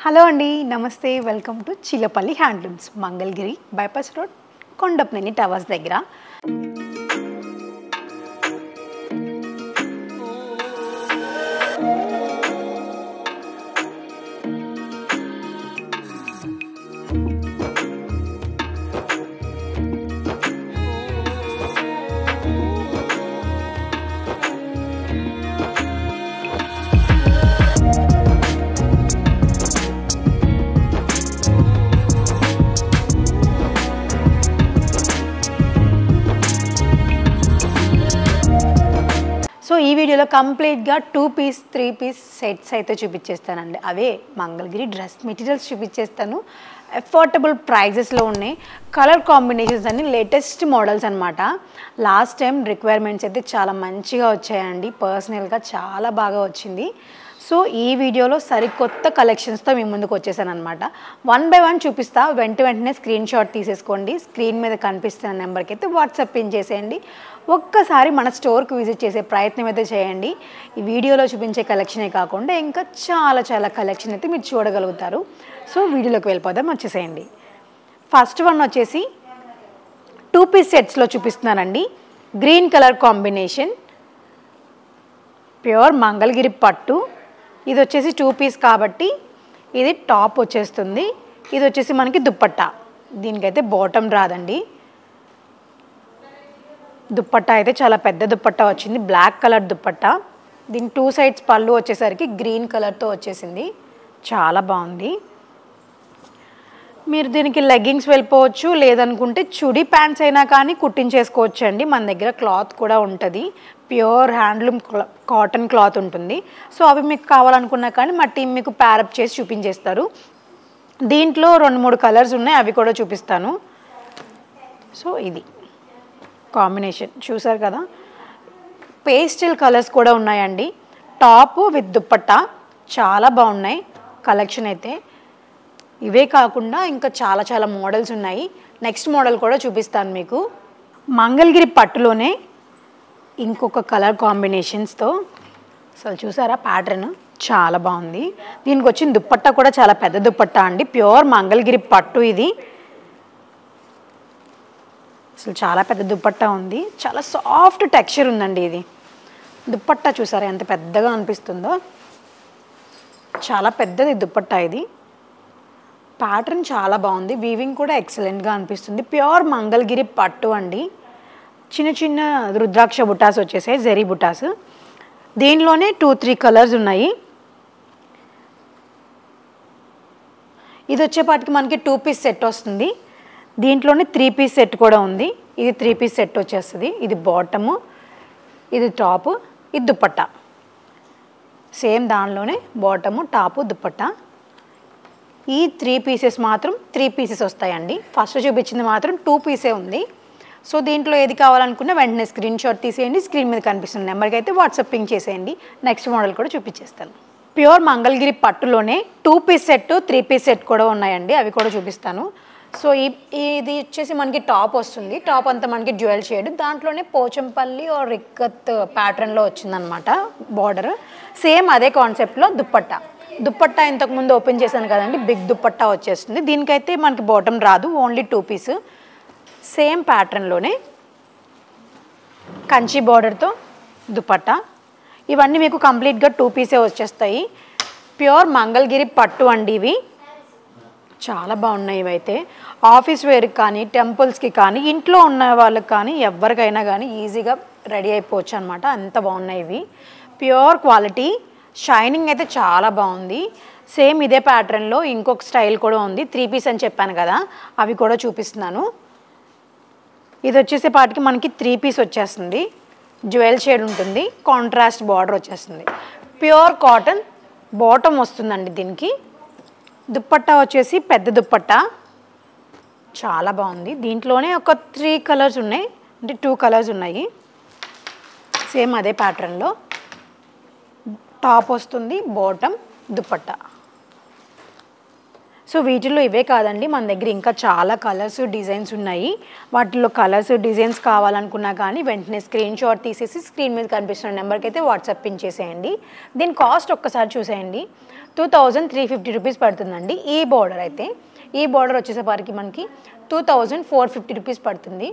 Hello అండి, నమస్తే. Welcome to Chillapalli handlooms, Mangalagiri bypass road, Kondapaneni towers దగ్గర. సో ఈ వీడియోలో కంప్లీట్గా 2 పీస్ 3 పీస్ సెట్స్ అయితే చూపించేస్తానండి. అవే మంగళగిరి డ్రెస్ మెటీరియల్స్ చూపించేస్తాను. అఫోర్డబుల్ ప్రైజెస్లో ఉన్నాయి. కలర్ కాంబినేషన్స్ అన్ని లేటెస్ట్ మోడల్స్ అనమాట. లాస్ట్ టైం రిక్వైర్మెంట్స్ అయితే చాలా మంచిగా వచ్చాయండి. పర్సనల్గా చాలా బాగా వచ్చింది. సో ఈ వీడియోలో సరికొత్త కలెక్షన్స్తో మీ ముందుకు వచ్చేసాను అనమాట. 1 బై 1 చూపిస్తా. వెంటనే స్క్రీన్ షాట్ తీసేసుకోండి. స్క్రీన్ మీద కనిపిస్తున్న నెంబర్కి అయితే వాట్సాప్ పిన్ చేసేయండి. ఒక్కసారి మన స్టోర్కి విజిట్ చేసే ప్రయత్నం అయితే చేయండి. ఈ వీడియోలో చూపించే కలెక్షనే కాకుండా ఇంకా చాలా కలెక్షన్ అయితే మీరు చూడగలుగుతారు. సో వీడియోలోకి వెళ్ళిపోదాం, వచ్చేసేయండి. ఫస్ట్ వన్ వచ్చేసి 2 పీస్ సెట్స్లో చూపిస్తున్నానండి. Green colour combination, pure Mangalagiri పట్టు. ఇది వచ్చేసి 2 పీస్ కాబట్టి ఇది టాప్ వచ్చేస్తుంది. ఇది వచ్చేసి మనకి దుప్పట్టా. దీనికైతే బాటమ్ రాదండి. దుప్పట్టా అయితే చాలా పెద్ద దుప్పట్టా వచ్చింది, బ్లాక్ కలర్ దుప్పట్టా. దీని 2 సైడ్స్ పళ్ళు వచ్చేసరికి గ్రీన్ కలర్తో వచ్చేసింది. చాలా బాగుంది. మీరు దీనికి లెగ్గింగ్స్ వెళ్ళిపోవచ్చు, లేదనుకుంటే చుడీ ప్యాంట్స్ అయినా కానీ కుట్టించేసుకోవచ్చు అండి. మన దగ్గర క్లాత్ కూడా ఉంటుంది, ప్యూర్ హ్యాండ్లూమ్ కాటన్ క్లాత్ ఉంటుంది. సో అవి మీకు కావాలనుకున్నా కానీ మా టీం మీకు ప్యారప్ చేసి చూపించేస్తారు. దీంట్లో 2-3 కలర్స్ ఉన్నాయి, అవి కూడా చూపిస్తాను. సో ఇది కాంబినేషన్ చూసారు కదా, పేస్టల్ కలర్స్ కూడా ఉన్నాయండి. టాప్ విత్ దుప్పట్టా చాలా బాగున్నాయి కలెక్షన్ అయితే. ఇవే కాకుండా ఇంకా చాలా మోడల్స్ ఉన్నాయి. నెక్స్ట్ మోడల్ కూడా చూపిస్తాను మీకు. మంగళగిరి పట్టులోనే ఇంకొక కలర్ కాంబినేషన్స్తో అసలు చూసారా ప్యాటర్న్ చాలా బాగుంది. దీనికి వచ్చిన దుప్పట్టా కూడా చాలా పెద్ద దుప్పట్టా అండి, ప్యూర్ మంగళగిరి పట్టు. ఇది అసలు చాలా పెద్ద దుప్పట్టా ఉంది, చాలా సాఫ్ట్ టెక్స్చర్ ఉందండి. ఇది దుప్పట్టా చూసారా ఎంత పెద్దగా అనిపిస్తుందో, చాలా పెద్దది దుప్పట్టా. ఇది ప్యాటర్న్ చాలా బాగుంది, వీవింగ్ కూడా ఎక్సలెంట్గా అనిపిస్తుంది. ప్యూర్ మంగళగిరి పట్టు అండి. చిన్న రుద్రాక్ష బుటాస్ వచ్చేసాయి, జరీ బుటాస్. దీనిలోనే 2-3 కలర్స్ ఉన్నాయి. ఇది వచ్చేపాటికి మనకి 2 పీస్ సెట్ వస్తుంది. దీంట్లోనే 3 పీస్ సెట్ కూడా ఉంది. ఇది 3 పీస్ సెట్ వచ్చేస్తుంది. ఇది బాటము, ఇది టాపు, ఇది దుప్పట్టా. సేమ్ దానిలోనే బాటము, టాపు, దుప్పట్టా. ఈ 3 పీసెస్ మాత్రం 3 పీసెస్ వస్తాయండి. ఫస్ట్ చూపించింది మాత్రం 2 పీసే ఉంది. సో దీంట్లో ఏది కావాలనుకున్నా వెంటనే స్క్రీన్ షాట్ తీసేయండి. స్క్రీన్ మీద కనిపిస్తున్న నెంబర్కి అయితే వాట్సాప్ పింక్ చేసేయండి. నెక్స్ట్ మోడల్ కూడా చూపించేస్తాను. ప్యూర్ మంగళగిరి పట్టులోనే 2 పీస్ సెట్ 3 పీస్ సెట్ కూడా ఉన్నాయండి, అవి కూడా చూపిస్తాను. సో ఇది వచ్చేసి మనకి టాప్ వస్తుంది. టాప్ అంతా మనకి డ్యూయల్ షేడ్, దాంట్లోనే పోచంపల్లి ఆర్ రిక్కత్ ప్యాటర్న్లో వచ్చిందనమాట బార్డర్. సేమ్ అదే కాన్సెప్ట్లో దుప్పట్టా. దుప్పట్టా ఇంతకుముందు ఓపెన్ చేశాను కదండి, బిగ్ దుప్పట్టా వచ్చేస్తుంది. దీనికైతే మనకి బాటమ్ రాదు, ఓన్లీ 2 పీస్. సేమ్ ప్యాటర్న్లోనే కంచి బార్డర్తో దుప్పట్టా. ఇవన్నీ మీకు కంప్లీట్గా 2 పీసే వచ్చేస్తాయి. ప్యూర్ మంగళగిరి పట్టు అండి. ఇవి చాలా బాగున్నాయి. ఇవైతే ఆఫీస్ వేర్కి కానీ, టెంపుల్స్కి కానీ, ఇంట్లో ఉన్న వాళ్ళకి కానీ, ఎవరికైనా కానీ ఈజీగా రెడీ అయిపోవచ్చు అనమాట. అంత బాగున్నాయి ఇవి. ప్యూర్ క్వాలిటీ, షైనింగ్ అయితే చాలా బాగుంది. సేమ్ ఇదే ప్యాటర్న్లో ఇంకొక స్టైల్ కూడా ఉంది. 3 పీస్ అని చెప్పాను కదా, అవి కూడా చూపిస్తున్నాను. ఇది వచ్చేసేపాటికి మనకి 3 పీస్ వచ్చేస్తుంది. జ్యువెల్ షేడ్ ఉంటుంది, కాంట్రాస్ట్ బార్డర్ వచ్చేస్తుంది. ప్యూర్ కాటన్ బాటమ్ వస్తుందండి దీనికి. దుప్పట్టా వచ్చేసి పెద్ద దుప్పట్టా, చాలా బాగుంది. దీంట్లోనే ఒక 3 కలర్స్ ఉన్నాయి, అంటే 2 కలర్స్ ఉన్నాయి. సేమ్ అదే ప్యాటర్న్లో టాప్ వస్తుంది, బాటమ్, దుప్పట్టా. సో వీటిల్లో ఇవే కాదండి, మన దగ్గర ఇంకా చాలా కలర్స్ డిజైన్స్ ఉన్నాయి. వాటిల్లో కలర్స్ డిజైన్స్ కావాలనుకున్నా కానీ వెంటనే స్క్రీన్ షాట్ తీసేసి స్క్రీన్ మీద కనిపిస్తున్న నెంబర్కి అయితే వాట్సాప్ పిన్ చేసేయండి. దీని కాస్ట్ ఒక్కసారి చూసేయండి, 2350 రూపీస్ పడుతుందండి. ఈ బార్డర్ అయితే, ఈ బార్డర్ వచ్చేసరికి మనకి 2450 రూపీస్ పడుతుంది.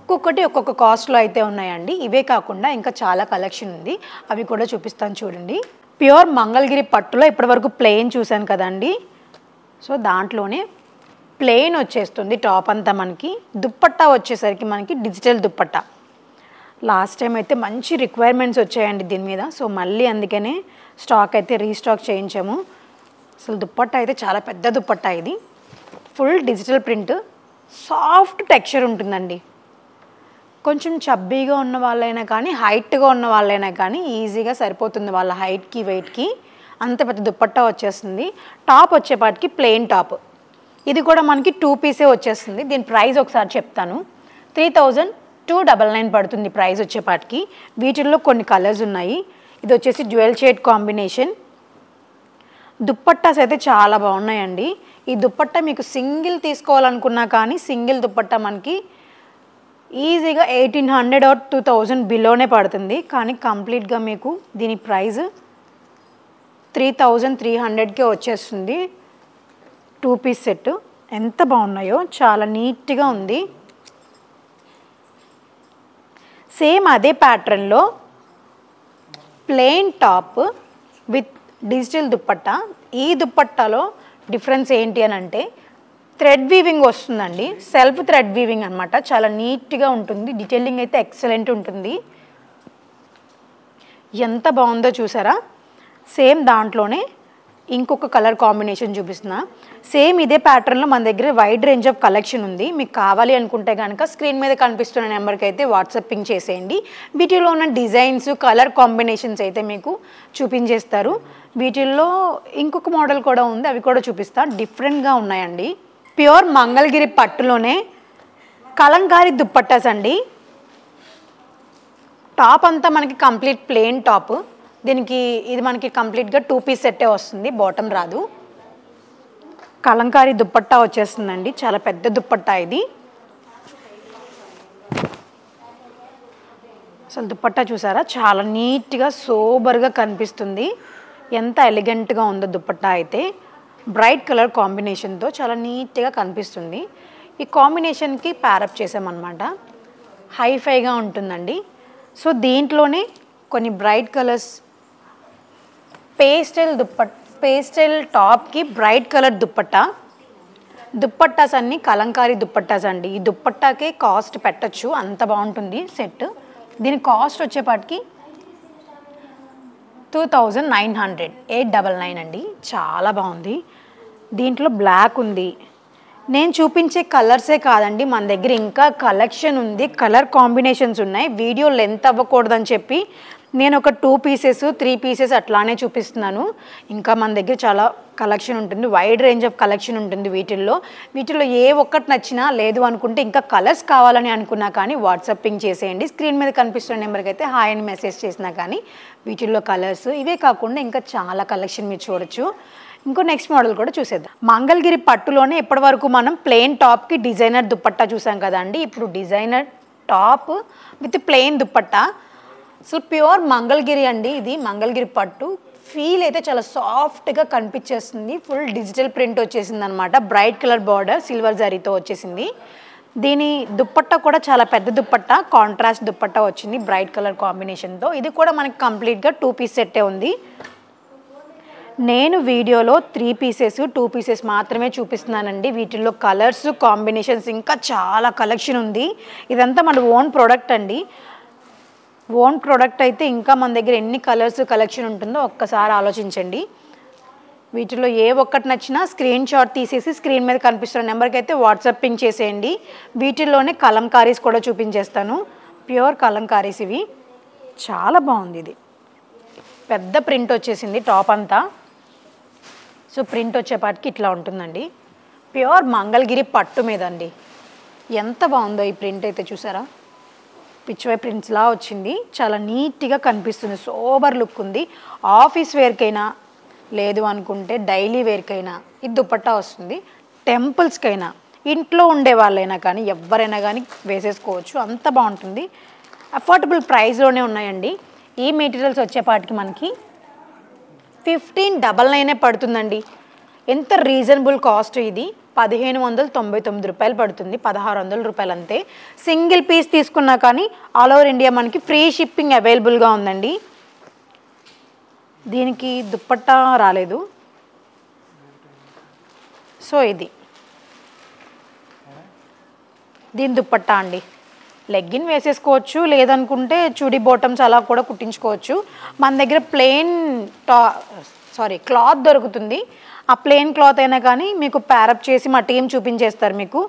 ఒక్కొక్కటి ఒక్కొక్క కాస్ట్లో అయితే ఉన్నాయండి. ఇవే కాకుండా ఇంకా చాలా కలెక్షన్ ఉంది, అవి కూడా చూపిస్తాను చూడండి. ప్యూర్ మంగళగిరి పట్టులో ఇప్పటివరకు ప్లెయిన్ చూశాను కదండి. సో దాంట్లోనే ప్లెయిన్ వచ్చేస్తుంది టాప్ అంతా. మనకి దుప్పట్టా వచ్చేసరికి మనకి డిజిటల్ దుప్పట్టా. లాస్ట్ టైం అయితే మంచి రిక్వైర్మెంట్స్ వచ్చాయండి దీని మీద. సో మళ్ళీ అందుకనే స్టాక్ అయితే రీస్టాక్ చేయించాము. అసలు దుప్పట్టా అయితే చాలా పెద్ద దుప్పట్టా. ఇది full digital print, soft texture ఉంటుందండి. కొంచెం చబ్బీగా ఉన్న వాళ్ళైనా కానీ హైట్గా ఉన్న వాళ్ళైనా కానీ ఈజీగా సరిపోతుంది వాళ్ళ హైట్కి వెయిట్కి. అంత పెద్ద దుప్పట్టా వచ్చేస్తుంది. టాప్ వచ్చేపాటికి ప్లెయిన్ టాప్. ఇది కూడా మనకి 2 పీసే వచ్చేస్తుంది. దీని ప్రైస్ ఒకసారి చెప్తాను, 3299 పడుతుంది ప్రైస్ వచ్చేపాటికి. వీటిల్లో కొన్ని కలర్స్ ఉన్నాయి. ఇది వచ్చేసి డ్యూయల్ షేడ్ కాంబినేషన్. దుప్పట్టాస్ అయితే చాలా బాగున్నాయండి. ఈ దుప్పట్టా మీకు సింగిల్ తీసుకోవాలనుకున్నా కానీ సింగిల్ దుప్పట్టా మనకి ఈజీగా 1800 or 2000 బిలోనే పడుతుంది. కానీ కంప్లీట్గా మీకు దీని ప్రైస్ 3300కే వచ్చేస్తుంది. 2 పీస్ సెట్ ఎంత బాగున్నాయో, చాలా నీట్గా ఉంది. సేమ్ అదే ప్యాటర్న్లో plain top with digital dupatta. ఈ దుప్పట్టాలో డిఫరెన్స్ ఏంటి అని అంటే థ్రెడ్ వీవింగ్ వస్తుందండి. సెల్ఫ్ థ్రెడ్ వీవింగ్ అనమాట. చాలా నీట్గా ఉంటుంది. డీటెయిలింగ్ అయితే ఎక్సలెంట్ ఉంటుంది. ఎంత బాగుందో చూసారా. సేమ్ దాంట్లోనే ఇంకొక కలర్ కాంబినేషన్ చూపిస్తున్నా. సేమ్ ఇదే ప్యాటర్న్లో మన దగ్గర వైడ్ రేంజ్ ఆఫ్ కలెక్షన్ ఉంది. మీకు కావాలి అనుకుంటే కనుక స్క్రీన్ మీద కనిపిస్తున్న నెంబర్కి అయితే వాట్సాప్ పింగ్ చేసేయండి. వీటిలో ఉన్న డిజైన్స్ కలర్ కాంబినేషన్స్ అయితే మీకు చూపించేస్తారు. వీటిల్లో ఇంకొక మోడల్ కూడా ఉంది, అవి కూడా చూపిస్తా. డిఫరెంట్గా ఉన్నాయండి. ప్యూర్ మంగళగిరి పట్టులోనే కలంకారీ దుప్పట్టాస్ అండి. టాప్ అంతా మనకి కంప్లీట్ ప్లెయిన్ టాప్. దీనికి ఇది మనకి కంప్లీట్గా 2 పీస్ సెట్టే వస్తుంది, బాటమ్ రాదు. కలంకారీ దుప్పట్టా వచ్చేస్తుందండి. చాలా పెద్ద దుప్పట్టా ఇది. అసలు దుప్పట్టా చూసారా, చాలా నీట్గా సోబర్గా కనిపిస్తుంది. ఎంత ఎలిగెంట్గా ఉందో దుప్పట్టా అయితే. బ్రైట్ కలర్ కాంబినేషన్తో చాలా నీట్గా కనిపిస్తుంది. ఈ కాంబినేషన్కి ప్యారప్ చేసామన్నమాట. హైఫైగా ఉంటుందండి. సో దీంట్లోనే కొన్ని బ్రైట్ కలర్స్, పేస్టల్ టాప్కి బ్రైట్ కలర్ దుప్పట్టా. దుప్పట్టాస్ అన్నీ కలంకారీ దుప్పట్టాస్ అండి. ఈ దుప్పట్టాకే కాస్ట్ పెట్టచ్చు, అంత బాగుంటుంది సెట్. దీని కాస్ట్ వచ్చేపాటికి 2900, 899 అండి. చాలా బాగుంది. దీంట్లో బ్లాక్ ఉంది. నేను చూపించే కలర్సే కాదండి, మన దగ్గర ఇంకా కలెక్షన్ ఉంది, కలర్ కాంబినేషన్స్ ఉన్నాయి. వీడియో లెంత్ అవ్వకూడదని చెప్పి నేను ఒక 2 పీసెస్ 3 పీసెస్ అట్లానే చూపిస్తున్నాను. ఇంకా మన దగ్గర చాలా కలెక్షన్ ఉంటుంది, వైడ్ రేంజ్ ఆఫ్ కలెక్షన్ ఉంటుంది. వీటిలో ఏ ఒక్కటి నచ్చినా, లేదు అనుకుంటే ఇంకా కలర్స్ కావాలని అనుకున్నా కానీ వాట్సాప్ పింగ్ చేసేయండి. స్క్రీన్ మీద కనిపిస్తున్న నెంబర్కి అయితే హాయ్ అని మెసేజ్ చేసినా కానీ వీటిల్లో కలర్స్ ఇవే కాకుండా ఇంకా చాలా కలెక్షన్ మీరు చూడొచ్చు. ఇంకో నెక్స్ట్ మోడల్ కూడా చూసేద్దాం. మంగళగిరి పట్టులోనే ఇప్పటివరకు మనం ప్లెయిన్ టాప్కి డిజైనర్ దుప్పట్టా చూసాం కదండి. ఇప్పుడు designer top with plain dupatta. So pure Mangalagiri అండి. ఇది మంగళగిరి పట్టు. ఫీల్ అయితే చాలా సాఫ్ట్గా కనిపించేస్తుంది. ఫుల్ డిజిటల్ ప్రింట్ వచ్చేసింది అనమాట. బ్రైట్ కలర్ బార్డర్ సిల్వర్ జరీతో వచ్చేసింది. దీని దుప్పట్టా కూడా చాలా పెద్ద దుప్పట్టా, కాంట్రాస్ట్ దుప్పట్టా వచ్చింది బ్రైట్ కలర్ కాంబినేషన్తో. ఇది కూడా మనకి కంప్లీట్గా 2 పీస్ సెట్టే ఉంది. నేను వీడియోలో 3 పీసెస్ 2 పీసెస్ మాత్రమే చూపిస్తున్నానండి. వీటిల్లో కలర్స్ కాంబినేషన్స్ ఇంకా చాలా కలెక్షన్ ఉంది. ఇదంతా మన ఓన్ ప్రోడక్ట్ అండి. ఓన్ ప్రోడక్ట్ అయితే ఇంకా మన దగ్గర ఎన్ని కలర్స్ కలెక్షన్ ఉంటుందో ఒక్కసారి ఆలోచించండి. వీటిలో ఏ ఒక్కటి నచ్చినా స్క్రీన్ షాట్ తీసేసి స్క్రీన్ మీద కనిపిస్తున్న నెంబర్కి అయితే వాట్సాప్ పింగ్ చేసేయండి. వీటిల్లోనే కలంకారీస్ కూడా చూపించేస్తాను. ప్యూర్ కలంకారీస్ ఇవి. చాలా బాగుంది. ఇది పెద్ద ప్రింట్ వచ్చేసింది టాప్ అంతా. సో ప్రింట్ వచ్చేపాటికి ఇట్లా ఉంటుందండి. ప్యూర్ మంగళగిరి పట్టు మీద అండి. ఎంత బాగుందో ఈ ప్రింట్ అయితే చూసారా. పిచ్వై ప్రింట్స్లా వచ్చింది. చాలా నీట్గా కనిపిస్తుంది. సోబర్ లుక్ ఉంది. ఆఫీస్ వేర్కైనా లేదు అనుకుంటే డైలీ వేర్కైనా ఈ దుపట్టా వస్తుంది. టెంపుల్స్కైనా ఇంట్లో ఉండే వాళ్ళైనా కానీ ఎవరైనా కానీ వేసేసుకోవచ్చు, అంత బాగుంటుంది. అఫోర్డబుల్ ప్రైస్లోనే ఉన్నాయండి. ఈ మెటీరియల్స్ వచ్చేపాటికి మనకి 1599 పడుతుందండి. ఎంత రీజనబుల్ కాస్ట్ ఇది. 1599 రూపాయలు పడుతుంది, 1600 రూపాయలు అంతే. సింగిల్ పీస్ తీసుకున్నా కానీ ఆల్ ఓవర్ ఇండియా మనకి ఫ్రీ షిప్పింగ్ అవైలబుల్గా ఉందండి. దీనికి దుప్పట్టా రాలేదు. సో ఇది దీని దుప్పట్టా అండి. లెగ్గిన్ వేసేసుకోవచ్చు, లేదనుకుంటే చుడి బాటమ్స్ అలా కూడా కుట్టించుకోవచ్చు. మన దగ్గర క్లాత్ దొరుకుతుంది. ఆ ప్లెయిన్ క్లాత్ అయినా కానీ మీకు ప్యారప్ చేసి మా టీం చూపించేస్తారు మీకు.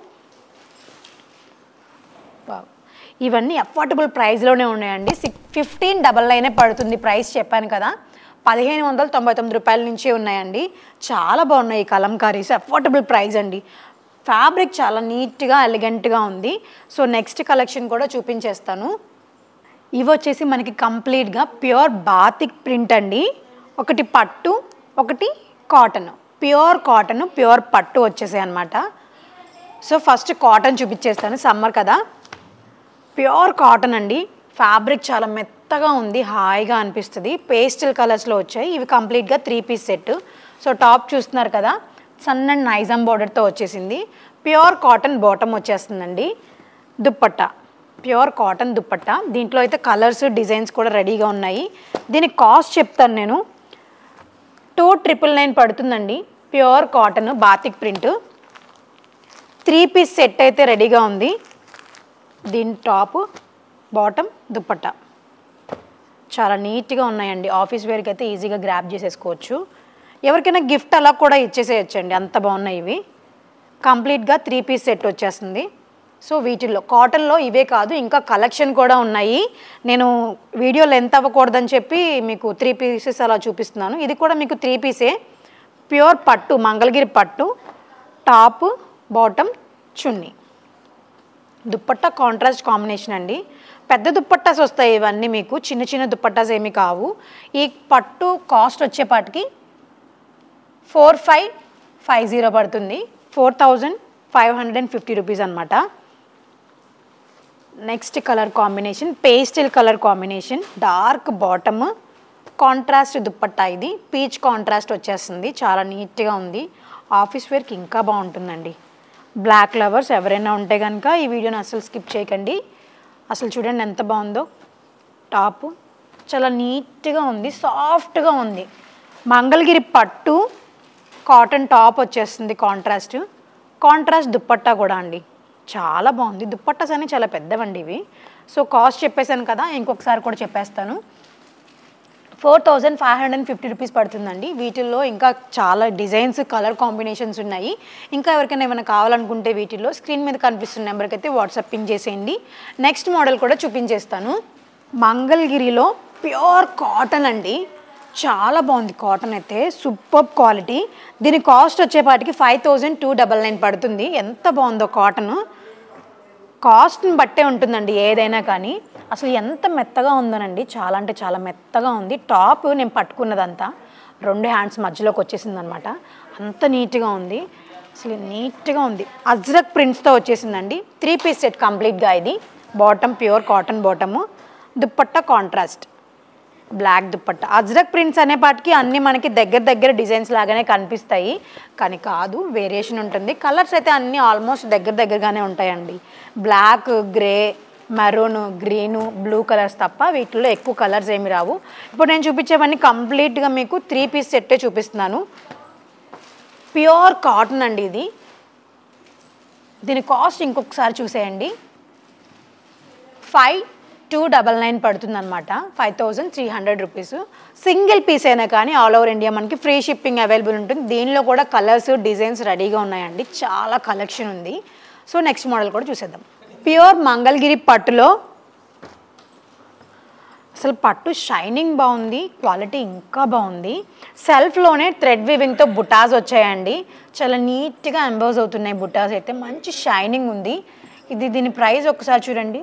ఇవన్నీ అఫోర్డబుల్ ప్రైస్లోనే ఉన్నాయండి. 1599 పడుతుంది ప్రైస్, చెప్పాను కదా. 1599 రూపాయల నుంచే ఉన్నాయండి. చాలా బాగున్నాయి ఈ కలంకారీస్, అఫోర్డబుల్ ప్రైస్ అండి. ఫ్యాబ్రిక్ చాలా నీట్గా ఎలిగెంట్గా ఉంది. సో నెక్స్ట్ కలెక్షన్ కూడా చూపించేస్తాను. ఇవి వచ్చేసి మనకి కంప్లీట్గా ప్యూర్ బాతిక్ ప్రింట్ అండి. ఒకటి పట్టు, ఒకటి కాటన్. ప్యూర్ కాటన్, ప్యూర్ పట్టు వచ్చేసాయి అనమాట. సో ఫస్ట్ కాటన్ చూపించేస్తాను, సమ్మర్ కదా. ప్యూర్ కాటన్ అండి. ఫ్యాబ్రిక్ చాలా మెత్తగా ఉంది, హాయిగా అనిపిస్తుంది. పేస్టల్ కలర్స్లో వచ్చాయి. ఇవి కంప్లీట్గా 3 పీస్ సెట్. సో టాప్ చూస్తున్నారు కదా, సన్న నైజాం బార్డర్తో వచ్చేసింది. ప్యూర్ కాటన్ బాటమ్ వచ్చేస్తుందండి. Dupatta pure cotton dupatta. దీంట్లో అయితే కలర్స్ డిజైన్స్ కూడా రెడీగా ఉన్నాయి. దీని కాస్ట్ చెప్తాను నేను. 2999 పడుతుందండి. Pure cotton batik print 3 piece set అయితే రెడీగా ఉంది. దీని టాప్, బాటమ్, దుప్పట్టా చాలా నీట్గా ఉన్నాయండి. ఆఫీస్ వేర్కి అయితే ఈజీగా గ్రాప్ చేసేసుకోవచ్చు. ఎవరికైనా గిఫ్ట్ అలా కూడా ఇచ్చేసేయచ్చండి, అంత బాగున్నాయి ఇవి. కంప్లీట్గా 3 పీస్ సెట్ వచ్చేస్తుంది. సో వీటిల్లో కాటన్లో ఇవే కాదు, ఇంకా కలెక్షన్ కూడా ఉన్నాయి. నేను వీడియో లెంత్ అవ్వకూడదని చెప్పి మీకు 3 పీసెస్ అలా చూపిస్తున్నాను. ఇది కూడా మీకు 3 పీసే. ప్యూర్ పట్టు, మంగళగిరి పట్టు. టాప్, బాటమ్, చున్నీ. దుప్పట్టా కాంట్రాస్ట్ కాంబినేషన్ అండి. పెద్ద దుప్పట్టాస్ వస్తాయి ఇవన్నీ మీకు, చిన్న చిన్న దుప్పట్టాస్ ఏమి కావు. ఈ పట్టు కాస్ట్ వచ్చేపాటికి 4550 పడుతుంది. 4550 రూపీస్ అనమాట. Next colour combination pastel colour combination. Dark bottom, contrast dupatta. ఇది పీచ్ కాంట్రాస్ట్ వచ్చేస్తుంది, చాలా నీట్గా ఉంది. ఆఫీస్ వేర్కి ఇంకా బాగుంటుందండి. బ్లాక్ లవర్స్ ఎవరైనా ఉంటే కనుక ఈ వీడియోని అసలు స్కిప్ చేయకండి. అసలు చూడండి ఎంత బాగుందో. టాప్ చాలా నీట్గా ఉంది, సాఫ్ట్గా ఉంది. మంగళగిరి పట్టు కాటన్ టాప్ వచ్చేస్తుంది. కాంట్రాస్ట్ దుప్పట్టా కూడా అండి, చాలా బాగుంది. దుప్పట్టాస్ అని చాలా పెద్దవండి ఇవి. సో కాస్ట్ చెప్పేశాను కదా, ఇంకొకసారి కూడా చెప్పేస్తాను. 4550 రూపీస్ పడుతుందండి. వీటిల్లో ఇంకా చాలా డిజైన్స్, కలర్ కాంబినేషన్స్ ఉన్నాయి. ఇంకా ఎవరికైనా ఏమైనా కావాలనుకుంటే వీటిల్లో స్క్రీన్ మీద కనిపిస్తున్న నెంబర్కి అయితే వాట్సాప్ పింగ్ చేసేయండి. నెక్స్ట్ మోడల్ కూడా చూపించేస్తాను. మంగళగిరిలో ప్యూర్ కాటన్ అండి, చాలా బాగుంది. కాటన్ అయితే సూపర్ క్వాలిటీ. దీని కాస్ట్ వచ్చేపాటికి 5299 పడుతుంది. ఎంత బాగుందో కాటన్. కాస్ట్ని బట్టే ఉంటుందండి ఏదైనా కానీ. అసలు ఎంత మెత్తగా ఉందోనండి, చాలా అంటే చాలా మెత్తగా ఉంది. టాప్ నేను పట్టుకున్నదంతా 2 హ్యాండ్స్ మధ్యలోకి వచ్చేసింది అనమాట, అంత నీట్గా ఉంది. అసలు నీట్గా ఉంది. అజ్రక్ ప్రింట్స్తో వచ్చేసిందండి. 3 పీస్ సెట్ కంప్లీట్గా. ఇది bottom pure cotton bottom, dupatta contrast black dupatta. Ajrakh prints అనేపాటికి అన్నీ మనకి దగ్గర డిజైన్స్ లాగానే కనిపిస్తాయి, కానీ కాదు, వేరియేషన్ ఉంటుంది. కలర్స్ అయితే అన్నీ ఆల్మోస్ట్ దగ్గరగానే ఉంటాయండి. Black, grey, maroon, green, blue colours తప్ప వీటిల్లో ఎక్కువ కలర్స్ ఏమి రావు. ఇప్పుడు నేను చూపించేవన్నీ కంప్లీట్గా మీకు 3 పీస్ సెట్టే చూపిస్తున్నాను. ప్యూర్ కాటన్ అండి ఇది. దీని కాస్ట్ ఇంకొకసారి చూసేయండి. 5299 పడుతుంది అనమాట. 5300 రూపీస్. సింగిల్ పీస్ అయినా కానీ ఆల్ ఓవర్ ఇండియా మనకి ఫ్రీ షిప్పింగ్ అవైలబుల్ ఉంటుంది. దీనిలో కూడా కలర్స్, డిజైన్స్ రెడీగా ఉన్నాయండి, చాలా కలెక్షన్ ఉంది. సో నెక్స్ట్ మోడల్ కూడా చూసేద్దాం. ప్యూర్ మంగళగిరి పట్టులో అసలు పట్టు షైనింగ్ బాగుంది, క్వాలిటీ ఇంకా బాగుంది. సెల్ఫ్లోనే థ్రెడ్ వీవింగ్తో బుటాస్ వచ్చాయండి, చాలా నీట్గా ఎంబోజ్ అవుతున్నాయి బుటాస్ అయితే. మంచి షైనింగ్ ఉంది. దీని ప్రైస్ ఒకసారి చూడండి,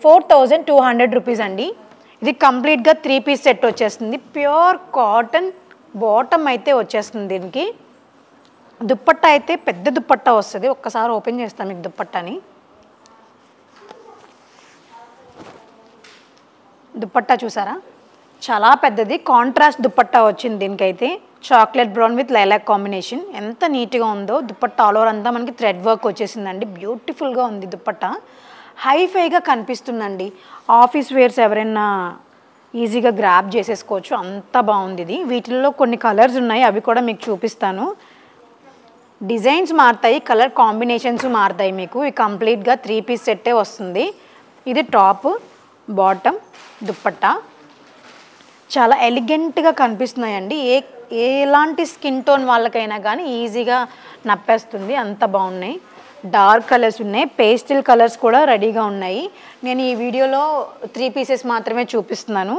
4200 రూపీస్ అండి. ఇది కంప్లీట్గా 3 పీస్ సెట్ వచ్చేస్తుంది. ప్యూర్ కాటన్ బాటమ్ అయితే వచ్చేస్తుంది దీనికి. దుప్పట్టా అయితే పెద్ద దుప్పట్టా వస్తుంది. ఒక్కసారి ఓపెన్ చేస్తాను మీకు దుప్పట్టాని. దుప్పట్టా చూసారా, చాలా పెద్దది. కాంట్రాస్ట్ దుప్పట్టా వచ్చింది దీనికైతే. Chocolate brown with lilac combination. ఎంత నీట్గా ఉందో దుప్పట్టా. ఆల్ ఓవర్ అంతా మనకి థ్రెడ్ వర్క్ వచ్చేసిందండి. బ్యూటిఫుల్గా ఉంది దుప్పట్టా. హైఫైగా కనిపిస్తుందండి. ఆఫీస్ వేర్స్ ఎవరైనా ఈజీగా గ్రాబ్ చేసేసుకోవచ్చు, అంత బాగుంది ఇది. వీటిల్లో కొన్ని కలర్స్ ఉన్నాయి, అవి కూడా మీకు చూపిస్తాను. డిజైన్స్ మారుతాయి, కలర్ కాంబినేషన్స్ మారుతాయి మీకు. ఇది కంప్లీట్గా 3 పీస్ సెట్టే వస్తుంది. ఇది టాప్, బాటమ్, దుప్పట్టా. చాలా ఎలిగెంట్గా కనిపిస్తున్నాయండి. ఎలాంటి స్కిన్ టోన్ వాళ్ళకైనా కానీ ఈజీగా నప్పేస్తుంది, అంత బాగున్నాయి. డార్క్ కలర్స్ ఉన్నాయి, పేస్టిల్ కలర్స్ కూడా రెడీగా ఉన్నాయి. నేను ఈ వీడియోలో 3 పీసెస్ మాత్రమే చూపిస్తున్నాను.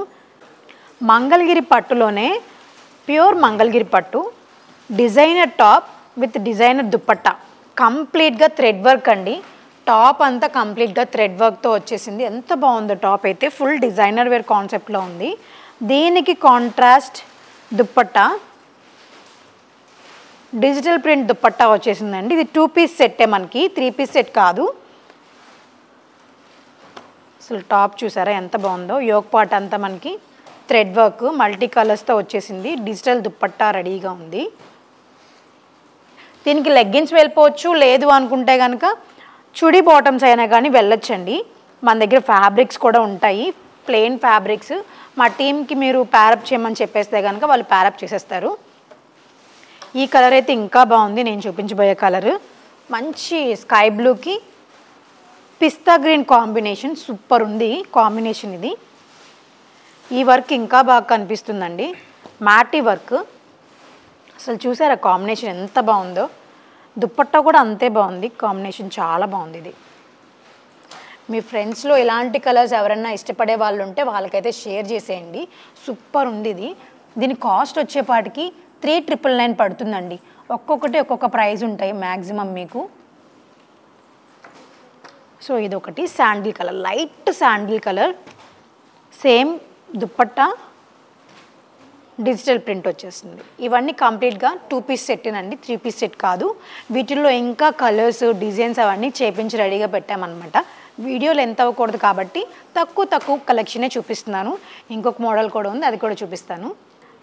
మంగళగిరి పట్టులోనే ప్యూర్ మంగళగిరి పట్టు, designer top with designer dupatta. కంప్లీట్గా థ్రెడ్ వర్క్ అండి. టాప్ అంతా కంప్లీట్గా థ్రెడ్ వర్క్తో వచ్చేసింది. ఎంత బాగుందో టాప్ అయితే. ఫుల్ డిజైనర్ వేర్ కాన్సెప్ట్లో ఉంది. దీనికి contrast dupatta, digital print dupatta వచ్చేసిందండి. ఇది 2 పీస్ సెట్టే మనకి, 3 పీస్ సెట్ కాదు. అసలు టాప్ చూసారా ఎంత బాగుందో. యోక్ పార్ట్ అంతా మనకి థ్రెడ్ వర్క్ మల్టీ కలర్స్తో వచ్చేసింది. డిజిటల్ దుప్పట్టా రెడీగా ఉంది. దీనికి లెగ్గిన్స్ వెళ్ళిపోవచ్చు, లేదు అనుకుంటే కనుక చుడీ బాటమ్స్ అయినా కానీ వెళ్ళొచ్చండి. మన దగ్గర ఫ్యాబ్రిక్స్ కూడా ఉంటాయి, ప్లెయిన్ ఫ్యాబ్రిక్స్. మా టీంకి మీరు ప్యారప్ చేయమని చెప్పేస్తే కనుక వాళ్ళు ప్యారప్ చేసేస్తారు. ఈ కలర్ అయితే ఇంకా బాగుంది. నేను చూపించబోయే కలర్ మంచి స్కై బ్లూకి పిస్తా గ్రీన్ కాంబినేషన్. సూపర్ ఉంది కాంబినేషన్ ఇది. ఈ వర్క్ ఇంకా బాగా కనిపిస్తుందండి, మ్యాటీ వర్క్. అసలు చూసారా కాంబినేషన్ ఎంత బాగుందో. దుప్పట్టా కూడా అంతే బాగుంది, కాంబినేషన్ చాలా బాగుంది ఇది. మీ ఫ్రెండ్స్లో ఇలాంటి కలర్స్ ఎవరన్నా ఇష్టపడే వాళ్ళు ఉంటే వాళ్ళకైతే షేర్ చేసేయండి. సూపర్ ఉంది ఇది. దీని కాస్ట్ వచ్చేపాటికి 3,999 పడుతుందండి. ఒక్కొక్కటి ఒక్కొక్క ప్రైస్ ఉంటాయి మ్యాక్సిమం మీకు. సో ఇదొకటి sandal colour, light sandal colour. Same dupatta, digital print వచ్చేస్తుంది. ఇవన్నీ కంప్లీట్గా 2 పీస్ సెట్టేనండి, 3 పీస్ సెట్ కాదు. వీటిల్లో ఇంకా కలర్స్, డిజైన్స్ అవన్నీ చేపించి రెడీగా పెట్టామన్నమాట. వీడియో లెంత్ అవ్వకూడదు కాబట్టి తక్కువ కలెక్షనే చూపిస్తున్నాను. ఇంకొక మోడల్ కూడా ఉంది, అది కూడా చూపిస్తాను.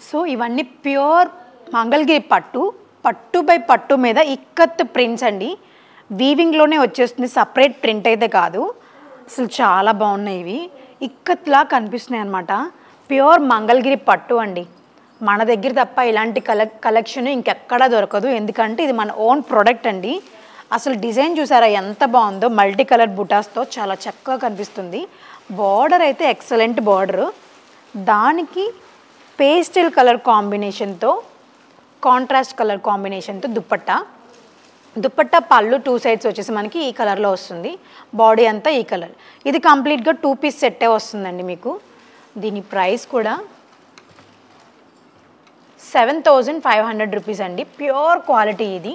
సో ఇవన్నీ ప్యూర్ మంగళగిరి పట్టు, పట్టు బై పట్టు మీద ఇక్కత్ ప్రింట్స్ అండి. వీవింగ్లోనే వచ్చేస్తుంది, సపరేట్ ప్రింట్ అయితే కాదు. అసలు చాలా బాగున్నాయి ఇవి. ఇక్కత్లా కనిపిస్తున్నాయి అన్నమాట. ప్యూర్ మంగళగిరి పట్టు అండి. మన దగ్గర తప్ప ఇలాంటి కలెక్షన్ ఇంకెక్కడా దొరకదు, ఎందుకంటే ఇది మన ఓన్ ప్రోడక్ట్ అండి. అసలు డిజైన్ చూసారా ఎంత బాగుందో. మల్టీ కలర్ బుటాస్తో చాలా చక్కగా కనిపిస్తుంది. బార్డర్ అయితే ఎక్సలెంట్ బార్డర్. దానికి పేస్టల్ కలర్ కాంబినేషన్తో, కాంట్రాస్ట్ కలర్ కాంబినేషన్తో దుప్పట్టా పళ్ళు 2 సైడ్స్ వచ్చేసి మనకి ఈ కలర్లో వస్తుంది. బాడీ అంతా ఈ కలర్. ఇది కంప్లీట్గా 2 పీస్ సెట్టే వస్తుందండి మీకు. దీని ప్రైస్ కూడా 7,500 రూపీస్ అండి. ప్యూర్ క్వాలిటీ ఇది.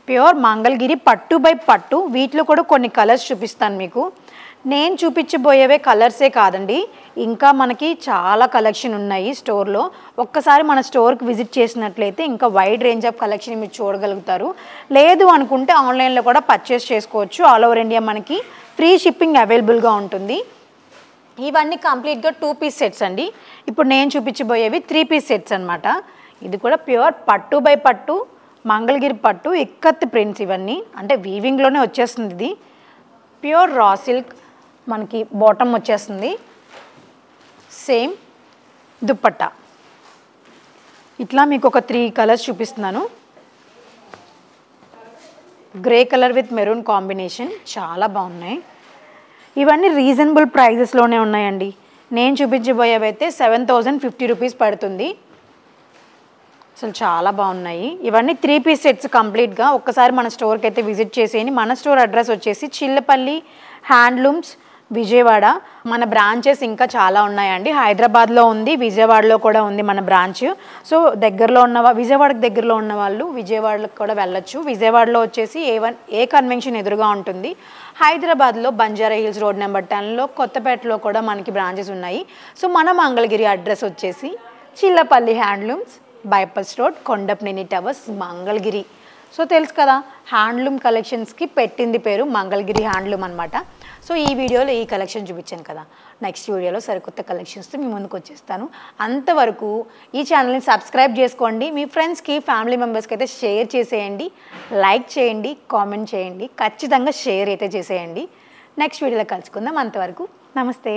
ప్యూర్ మంగళగిరి పట్టు బై పట్టు. వీటిలో కూడా కొన్ని కలర్స్ చూపిస్తాను మీకు. నేను చూపించబోయేవే కలర్సే కాదండి, ఇంకా మనకి చాలా కలెక్షన్ ఉన్నాయి స్టోర్లో. ఒక్కసారి మన స్టోర్కి విజిట్ చేసినట్లయితే ఇంకా వైడ్ రేంజ్ ఆఫ్ కలెక్షన్ మీరు చూడగలుగుతారు. లేదు అనుకుంటే ఆన్లైన్లో కూడా పర్చేస్ చేసుకోవచ్చు. ఆల్ ఓవర్ ఇండియా మనకి ఫ్రీ షిప్పింగ్ అవైలబుల్గా ఉంటుంది. ఇవన్నీ కంప్లీట్గా 2 పీస్ సెట్స్ అండి. ఇప్పుడు నేను చూపించబోయేవి 3 పీస్ సెట్స్ అనమాట. ఇది కూడా ప్యూర్ పట్టు బై పట్టు, మంగళగిరి పట్టు, ఇక్కత్ ప్రింట్స్. ఇవన్నీ అంటే వీవింగ్లోనే వచ్చేస్తుంది. ఇది ప్యూర్ రా సిల్క్. మనకి బాటమ్ వచ్చేస్తుంది, సేమ్ దుప్పట్టా. ఇట్లా మీకు ఒక 3 కలర్స్ చూపిస్తున్నాను. Grey colour with maroon combination, చాలా బాగున్నాయి. ఇవన్నీ రీజనబుల్ ప్రైజెస్లోనే ఉన్నాయండి. నేను చూపించబోయేవైతే 7,050 రూపీస్ పడుతుంది. అసలు చాలా బాగున్నాయి. ఇవన్నీ 3 పీస్ సెట్స్ కంప్లీట్గా. ఒక్కసారి మన స్టోర్కి అయితే విజిట్ చేసేయండి. మన స్టోర్ అడ్రస్ వచ్చేసి చిల్లపల్లి హ్యాండ్లూమ్స్, విజయవాడ. మన బ్రాంచెస్ ఇంకా చాలా ఉన్నాయండి. హైదరాబాద్లో ఉంది, విజయవాడలో కూడా ఉంది మన బ్రాంచ్. సో దగ్గరలో విజయవాడకి దగ్గరలో ఉన్న వాళ్ళు విజయవాడకి కూడా వెళ్ళొచ్చు. విజయవాడలో వచ్చేసి ఏ కన్వెన్షన్ ఎదురుగా ఉంటుంది. హైదరాబాద్లో బంజారా హిల్స్ రోడ్ నెంబర్ 10లో, కొత్తపేటలో కూడా మనకి బ్రాంచెస్ ఉన్నాయి. సో మన మంగళగిరి అడ్రస్ వచ్చేసి Chillapalli handlooms, bypass road, Kondapaneni towers, Mangalagiri. So తెలుసు కదా, హ్యాండ్లూమ్ కలెక్షన్స్కి పెట్టింది పేరు మంగళగిరి హ్యాండ్లూమ్ అనమాట. సో ఈ వీడియోలో ఈ కలెక్షన్ చూపించాను కదా, నెక్స్ట్ వీడియోలో సరికొత్త కలెక్షన్స్తో మీ ముందుకు వచ్చేస్తాను. అంతవరకు ఈ ఛానల్ని సబ్స్క్రైబ్ చేసుకోండి, మీ ఫ్రెండ్స్కి ఫ్యామిలీ మెంబర్స్కి అయితే షేర్ చేసేయండి, లైక్ చేయండి, కామెంట్ చేయండి, ఖచ్చితంగా షేర్ అయితే చేసేయండి. నెక్స్ట్ వీడియోలో కలుసుకుందాం. అంతవరకు నమస్తే.